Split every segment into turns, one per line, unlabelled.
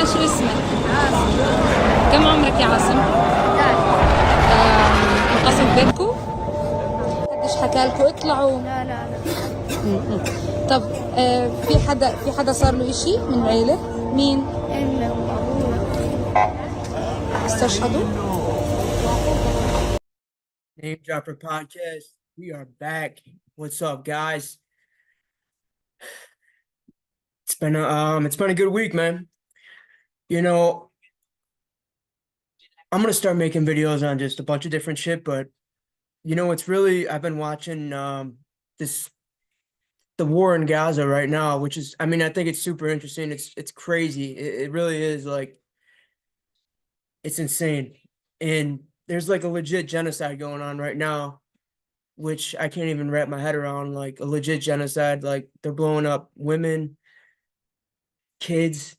شو اسمك؟ كم عمرك يا عاصم؟ قصد بينكو؟ قديش حكى لكم اطلعوا؟
لا لا لا.
طب في حدا صار له إشي من العيلة؟ مين؟
أمي وأبويا.
استشهدوا؟
Name Dropper Podcast. We are back. What's up, guys? It's been a good week, man. You know, I'm gonna start making videos on just a bunch of different shit, but it's really I've been watching this the war in Gaza right now, which is I think it's super interesting. It's crazy. It really is like it's insane. And there's like a legit genocide going on right now, which I can't even wrap my head around, like a legit genocide. Like they're blowing up women, kids,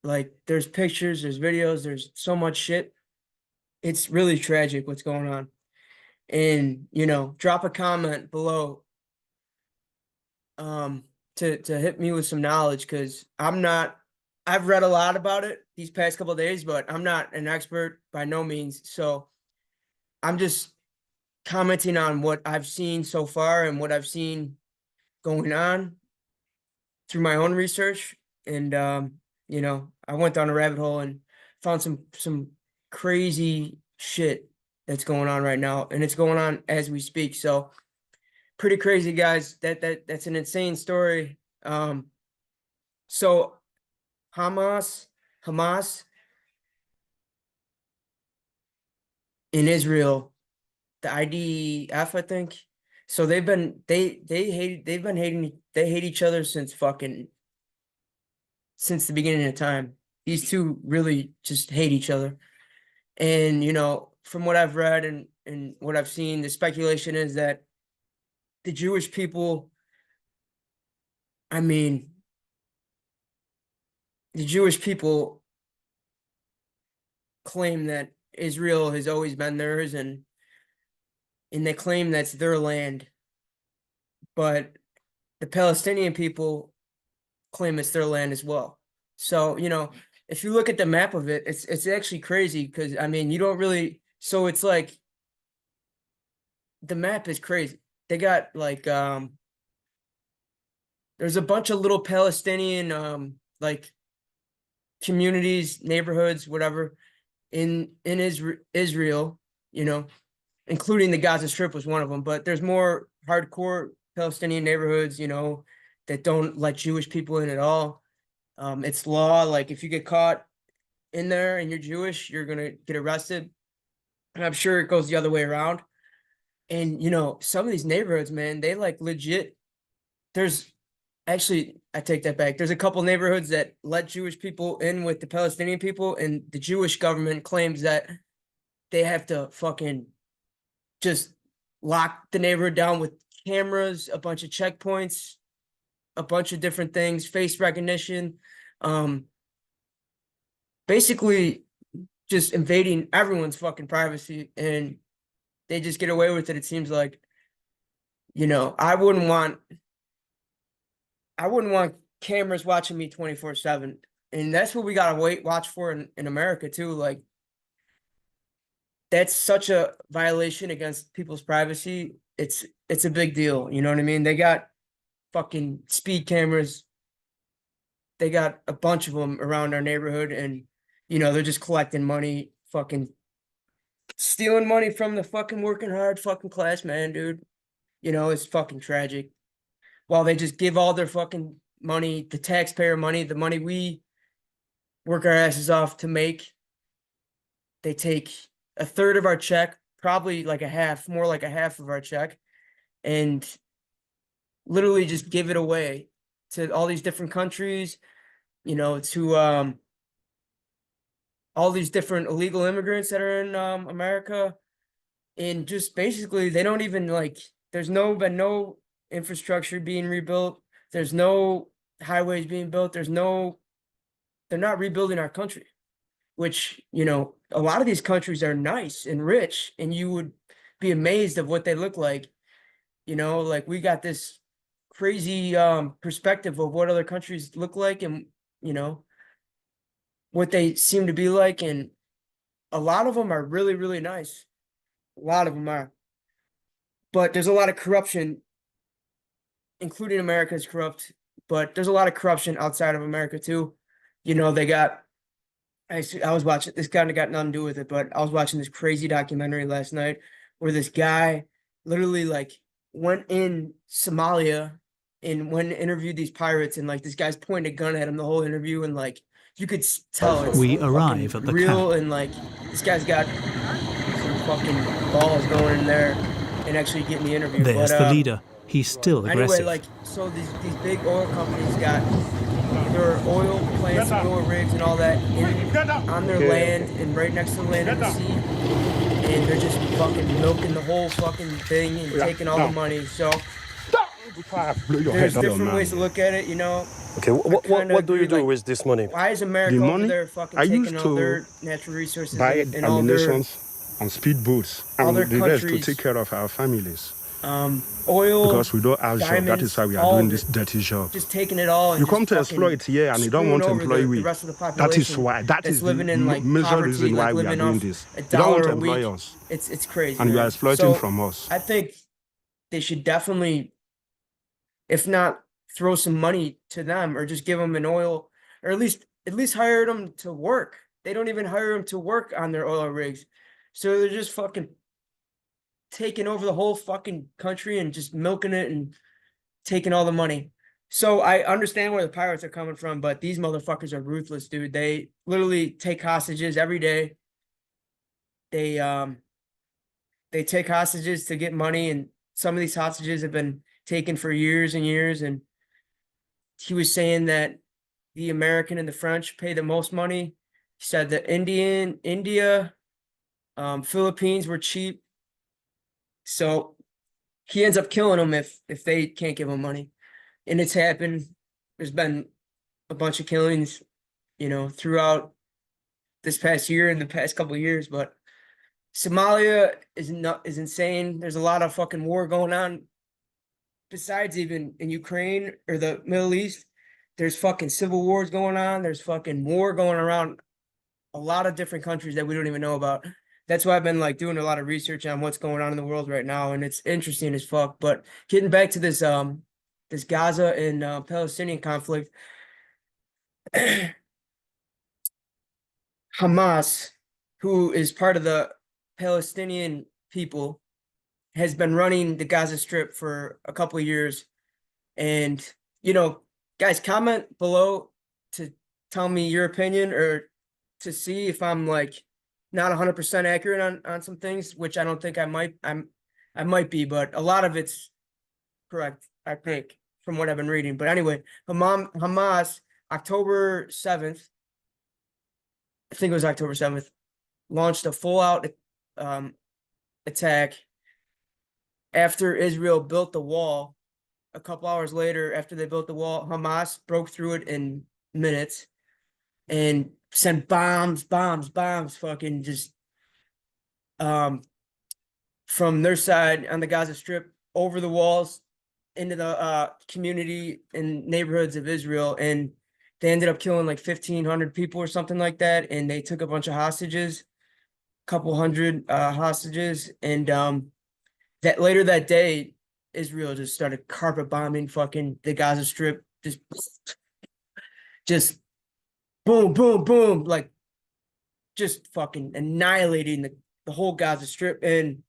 like there's pictures, there's videos, there's so much shit. It's really tragic what's going on. And drop a comment below to hit me with some knowledge, because I've read a lot about it these past couple of days, but I'm not an expert by no means. So I'm just commenting on what I've seen so far and what I've seen going on through my own research. And I went down a rabbit hole and found some crazy shit that's going on right now, and it's going on as we speak. So pretty crazy, guys. That's an insane story. So Hamas in Israel, the IDF, I think. So they hate each other since the beginning of time. These two really just hate each other. And from what I've read and what I've seen, the speculation is that the Jewish people, the Jewish people claim that Israel has always been theirs, and they claim that's their land. But the Palestinian people claim it's their land as well. So, if you look at the map of it, it's actually crazy, because you don't really, so it's like the map is crazy. They got like there's a bunch of little Palestinian like communities, neighborhoods, whatever, in Israel, including the Gaza Strip was one of them. But there's more hardcore Palestinian neighborhoods, that don't let Jewish people in at all. It's law, like if you get caught in there and you're Jewish, you're gonna get arrested. And I'm sure it goes the other way around. And some of these neighborhoods, man, they like legit. There's actually, I take that back. There's a couple neighborhoods that let Jewish people in with the Palestinian people, and the Jewish government claims that they have to fucking just lock the neighborhood down with cameras, a bunch of checkpoints, a bunch of different things, face recognition, basically just invading everyone's fucking privacy, and they just get away with it. It seems like, I wouldn't want cameras watching me 24/7. And that's what we gotta watch for in America too. Like, that's such a violation against people's privacy. It's a big deal. You know what I mean? They got fucking speed cameras. They got a bunch of them around our neighborhood, and they're just collecting money, fucking stealing money from the fucking working hard fucking class, man, dude. It's fucking tragic. While they just give all their fucking money, the taxpayer money, the money we work our asses off to make, they take a third of our check, probably like a half, more like a half of our check, and literally just give it away to all these different countries, to all these different illegal immigrants that are in America. And just basically, they don't even there's been no infrastructure being rebuilt. There's no highways being built. They're not rebuilding our country, which, a lot of these countries are nice and rich, and you would be amazed of what they look like. Like we got this crazy perspective of what other countries look like, and what they seem to be like, and a lot of them are really, really nice. A lot of them are. But there's a lot of corruption, including America is corrupt, but there's a lot of corruption outside of America too. You know, they got I was watching this kind of got nothing to do with it, but I was watching this crazy documentary last night where this guy literally like went in Somalia and went and interviewed these pirates, and like this guy's pointing a gun at him the whole interview, and like you could tell it's
We
fucking
arrive at the
real,
camp.
and like this guy's got some fucking balls going in there and actually getting the interview.
There's
But
the leader. He's still
anyway,
aggressive.
like so these big oil companies got their oil plants, and oil rigs, and all that on their land and right next to the land of the sea, and they're just fucking milking the whole fucking thing and taking all the money. So there's different ways to look at it, you know.
Okay, what do you do with this money?
Why is America
The
over
money
there fucking
I
taking
used
all
to
their natural resources
buy
and all their
ammunitions on speedboats
all
and
their
the rest to
countries,
take care of our families
oil?
because we don't have job. That
diamonds,
is why we are
all
doing
of
this
it,
dirty job.
just taking it all. And
You
just
come to
fucking
exploit here and you don't
screwing
want to
over
employ
the
we.
rest of the
That
population
is why. That
that's
is the
living in like
major
poverty,
reason why
like
we are
living
doing
off
this.
a
You don't want
dollar
to
a week.
employ us,
It's crazy,
and you
man.
are exploiting
So
from us.
I think they should definitely, if not throw some money to them, or just give them an oil, or at least hire them to work. They don't even hire them to work on their oil rigs, so they're just fucking taking over the whole fucking country and just milking it and taking all the money. So I understand where the pirates are coming from, but these motherfuckers are ruthless, dude. They literally take hostages every day. They take hostages to get money, and some of these hostages have been taken for years and years. And he was saying that the American and the French pay the most money. He said that India, Philippines were cheap. So he ends up killing them if they can't give him money. And it's happened. There's been a bunch of killings, you know, throughout this past year and the past couple of years. But Somalia is insane. There's a lot of fucking war going on. Besides even in Ukraine or the Middle East, there's fucking civil wars going on. There's fucking war going around a lot of different countries that we don't even know about. That's why I've been like doing a lot of research on what's going on in the world right now, and it's interesting as fuck. But getting back to this this Gaza and Palestinian conflict, Hamas, who is part of the Palestinian people, has been running the Gaza Strip for a couple of years. And, you know, guys, comment below to tell me your opinion, or to see if I'm like not 100% accurate on some things, which I don't think I might be, but a lot of it's correct, I think, from what I've been reading. But anyway, Hamas, October 7th, I think it was October 7th, launched a full out attack after Israel built the wall. A couple hours later, after they built the wall, Hamas broke through it in minutes and sent bombs, fucking just from their side on the Gaza Strip over the walls into the community and neighborhoods of Israel. And they ended up killing like 1,500 people or something like that. And they took a bunch of hostages, a couple hundred hostages. And that later that day, Israel just started carpet bombing fucking the Gaza Strip, just boom, boom, boom, like just fucking annihilating the whole Gaza Strip. And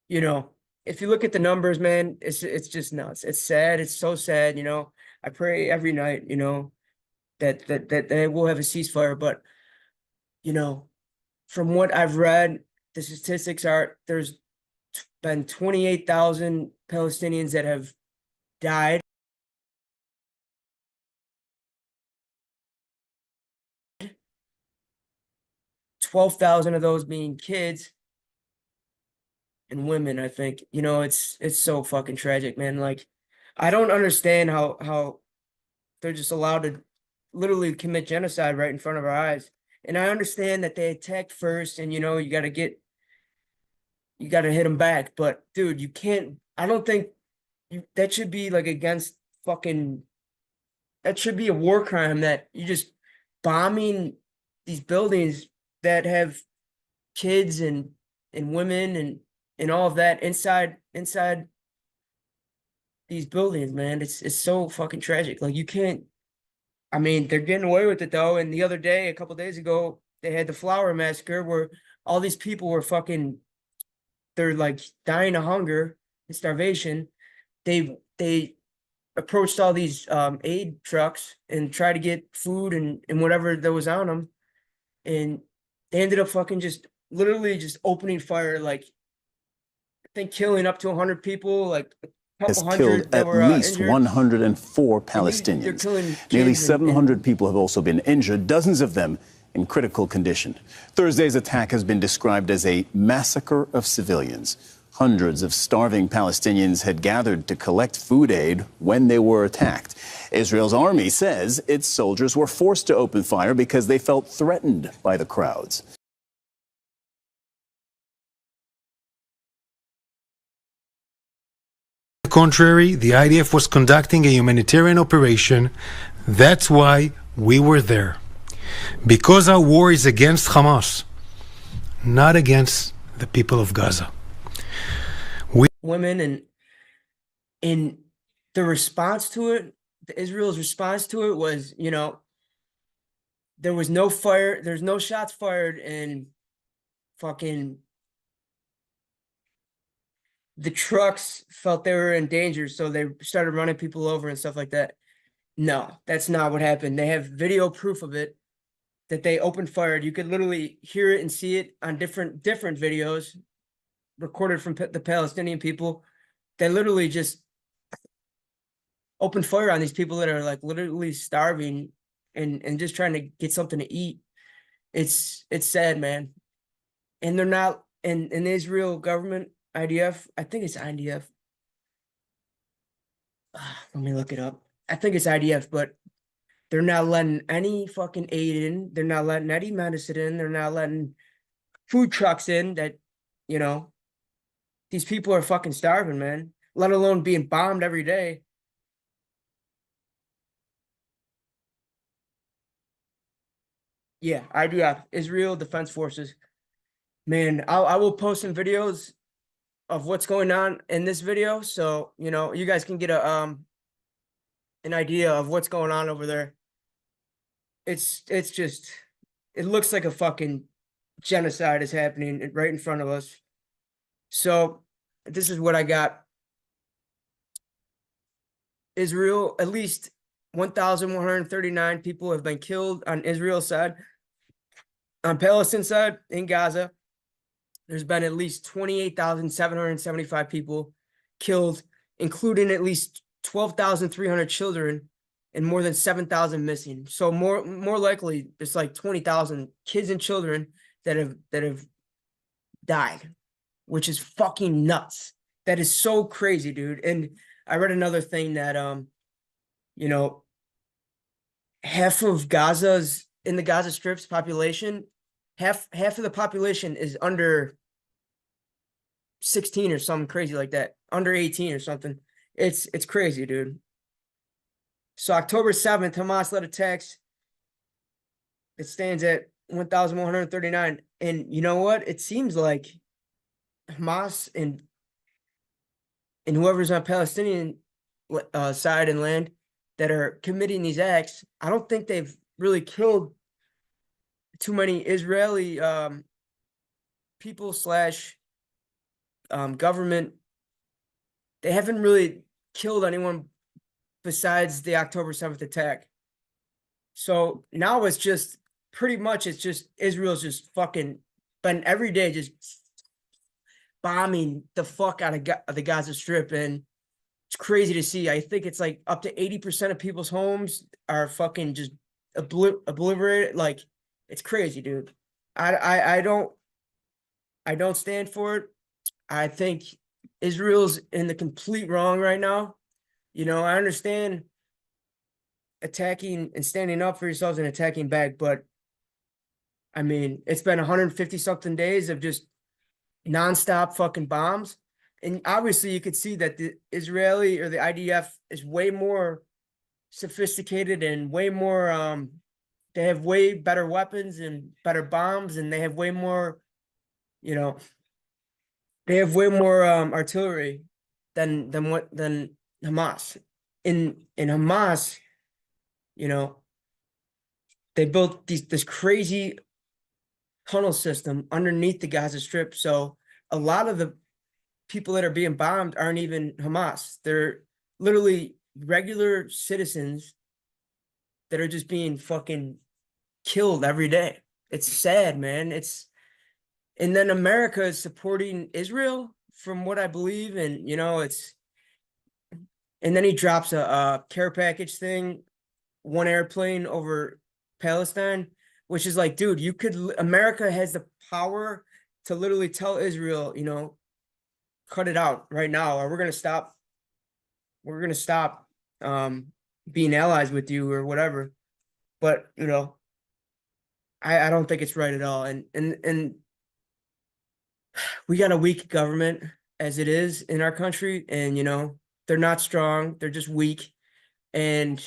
you know, if you look at the numbers, man, it's just nuts. It's sad. It's so sad. You know, I pray every night, you know, that we'll have a ceasefire. But you know, from what I've read, the statistics are there's been 28,000 Palestinians that have died. 12,000 of those being kids and women. I think, you know, it's so fucking tragic, man. Like, I don't understand how they're just allowed to literally commit genocide right in front of our eyes. And I understand that they attacked first, and you know, you got to hit them back. But dude, you can't. I don't think that should be like against fucking. That should be a war crime. That you just bombing these buildings that have kids and women and all of that inside these buildings, man. It's so fucking tragic. Like, you can't. I mean, they're getting away with it though. And the other day, a couple days ago, they had the flower massacre where all these people were fucking. They're like dying of hunger and starvation. They approached all these aid trucks and tried to get food and whatever that was on them, and they ended up fucking just literally just opening fire, like I think killing up to 100 people, like a
has
couple
killed
hundred that
at
were
least
injured.
104
They're
Palestinians.
killing
Nearly
kids and
700 people have also been injured, dozens of them in critical condition. Thursday's attack has been described as a massacre of civilians. Hundreds of starving Palestinians had gathered to collect food aid when they were attacked. Israel's army says its soldiers were forced to open fire because they felt threatened by the crowds.
On the contrary, the IDF was conducting a humanitarian operation. That's why we were there. Because our war is against Hamas, not against the people of Gaza.
Women and in the response to it, Israel's response to it was, you know, there was no fire, there's no shots fired, and fucking the trucks felt they were in danger, so they started running people over and stuff like that. No, that's not what happened. They have video proof of it, that they opened fire. You could literally hear it and see it on different videos recorded from the Palestinian people. They literally just opened fire on these people that are like literally starving and just trying to get something to eat. It's sad, man. And they're not in the Israel government, IDF. I think it's IDF. Let me look it up. I think it's IDF, but they're not letting any fucking aid in. They're not letting any medicine in. They're not letting food trucks in that, you know, these people are fucking starving, man, let alone being bombed every day. Yeah, IDF, Israel Defense Forces. Man, I will post some videos of what's going on in this video, so, you know, you guys can get a an idea of what's going on over there. It's just, it looks like a fucking genocide is happening right in front of us. So this is what I got. Israel, at least 1,139 people have been killed on Israel's side. On Palestine side, in Gaza, there's been at least 28,775 people killed, including at least 12,300 children and more than 7,000 missing. So more likely, it's like 20,000 kids and children that have died, which is fucking nuts. That is so crazy, dude. And I read another thing that you know, half of Gaza's in the Gaza Strip's population, half of the population is under 16 or something crazy like that, under 18 or something. It's crazy, dude. So October 7th, Hamas led attacks. It stands at 1,139. And you know what? It seems like Hamas and whoever's on Palestinian side and land that are committing these acts, I don't think they've really killed too many Israeli people slash government. They haven't really killed anyone besides the October 7th attack. So now it's just pretty much, it's just Israel's just fucking been every day just bombing the fuck out of the Gaza Strip, and it's crazy to see. I think it's like up to 80% of people's homes are fucking just obliterated. Like, it's crazy, dude. I don't stand for it. I think Israel's in the complete wrong right now. You know, I understand attacking and standing up for yourselves and attacking back, but I mean, it's been 150 something days of just nonstop fucking bombs. And obviously you could see that the Israeli or the IDF is way more sophisticated and way more they have way better weapons and better bombs, and they have way more, you know, they have way more artillery than Hamas. In Hamas, you know, they built this crazy tunnel system underneath the Gaza Strip. So a lot of the people that are being bombed aren't even Hamas. They're literally regular citizens that are just being fucking killed every day. It's sad, man. And then America is supporting Israel, from what I believe, and you know, and then he drops a care package thing, one airplane over Palestine, which is like, dude, America has the power to literally tell Israel, you know, cut it out right now, or we're gonna stop being allies with you or whatever. But you know, I don't think it's right at all. And we got a weak government as it is in our country, and you know, they're not strong, they're just weak. And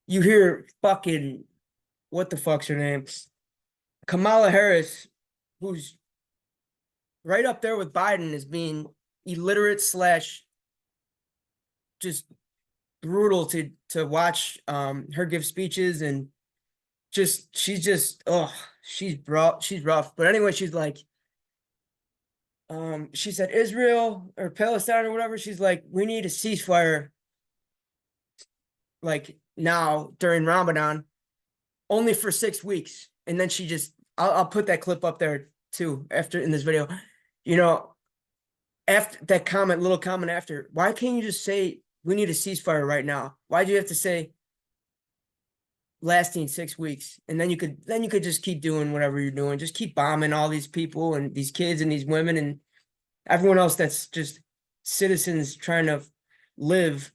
you hear fucking, what the fuck's her name? Kamala Harris, who's right up there with Biden as being illiterate / just brutal to watch her give speeches, and she's rough. But anyway, she's like, she said Israel or Palestine or whatever, she's like, we need a ceasefire like now during Ramadan, only for 6 weeks. And then I'll put that clip up there too after in this video. You know, after that little comment after, why can't you just say we need a ceasefire right now? Why do you have to say lasting 6 weeks? And then you could just keep doing whatever you're doing. Just keep bombing all these people and these kids and these women and everyone else that's just citizens trying to live.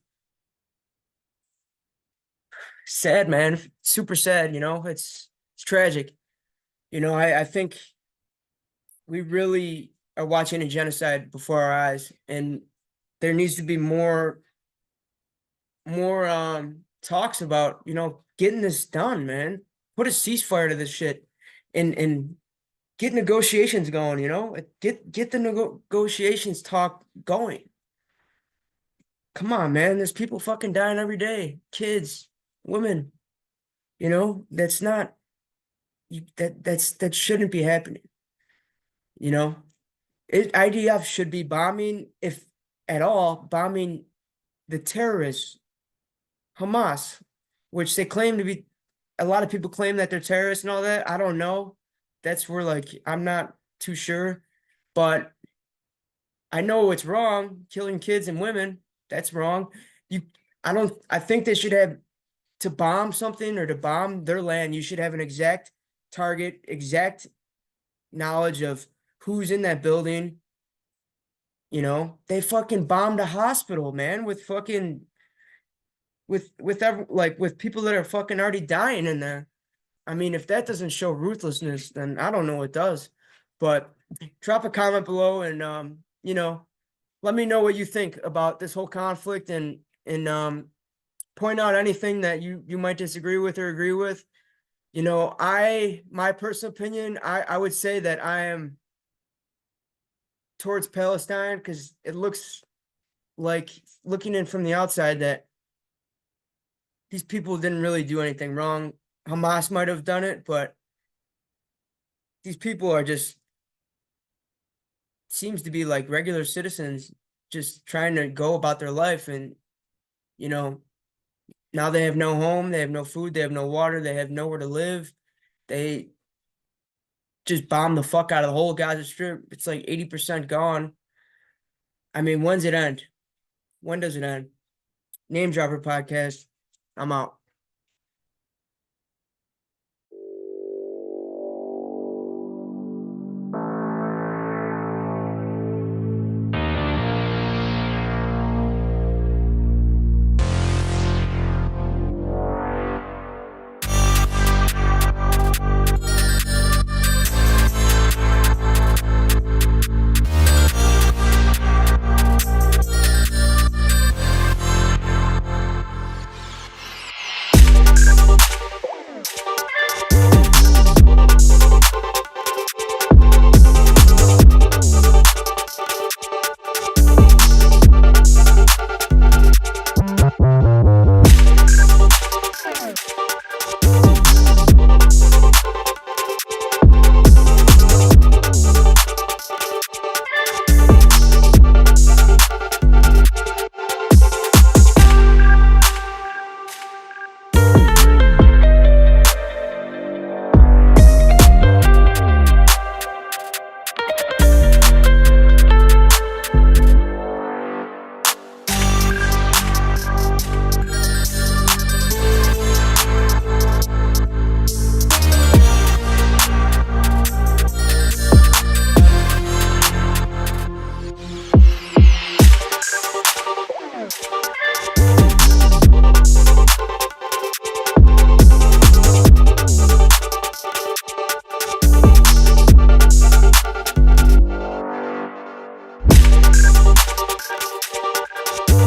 Sad, man. Super sad, you know. It's tragic. You know, I think we really are watching a genocide before our eyes, and there needs to be more talks about, you know, getting this done, man. Put a ceasefire to this shit and get negotiations going, you know? Get the negotiations talk going. Come on, man. There's people fucking dying every day. Kids, women. You know, that's not that shouldn't be happening. You know? IDF should be bombing, if at all, bombing the terrorists, Hamas, which they claim to be. A lot of people claim that they're terrorists and all that. I don't know. That's where, like, I'm not too sure, but I know it's wrong. Killing kids and women, that's wrong. I think they should have, to bomb something or to bomb their land, you should have an exact target, exact knowledge of who's in that building. You know, they fucking bombed a hospital, man, with fucking with people that are fucking already dying in there. I mean, if that doesn't show ruthlessness, then I don't know what does. But drop a comment below and you know, let me know what you think about this whole conflict, and point out anything that you might disagree with or agree with. You know, my personal opinion, I would say that I am towards Palestine, because it looks like, looking in from the outside, that these people didn't really do anything wrong. Hamas might have done it, but these people are just, seems to be like regular citizens just trying to go about their life. And, you know, now they have no home, they have no food, they have no water, they have nowhere to live. They just bomb the fuck out of the whole Gaza Strip. It's like 80% gone. I mean, when's it end? When does it end? Name Dropper Podcast. I'm out.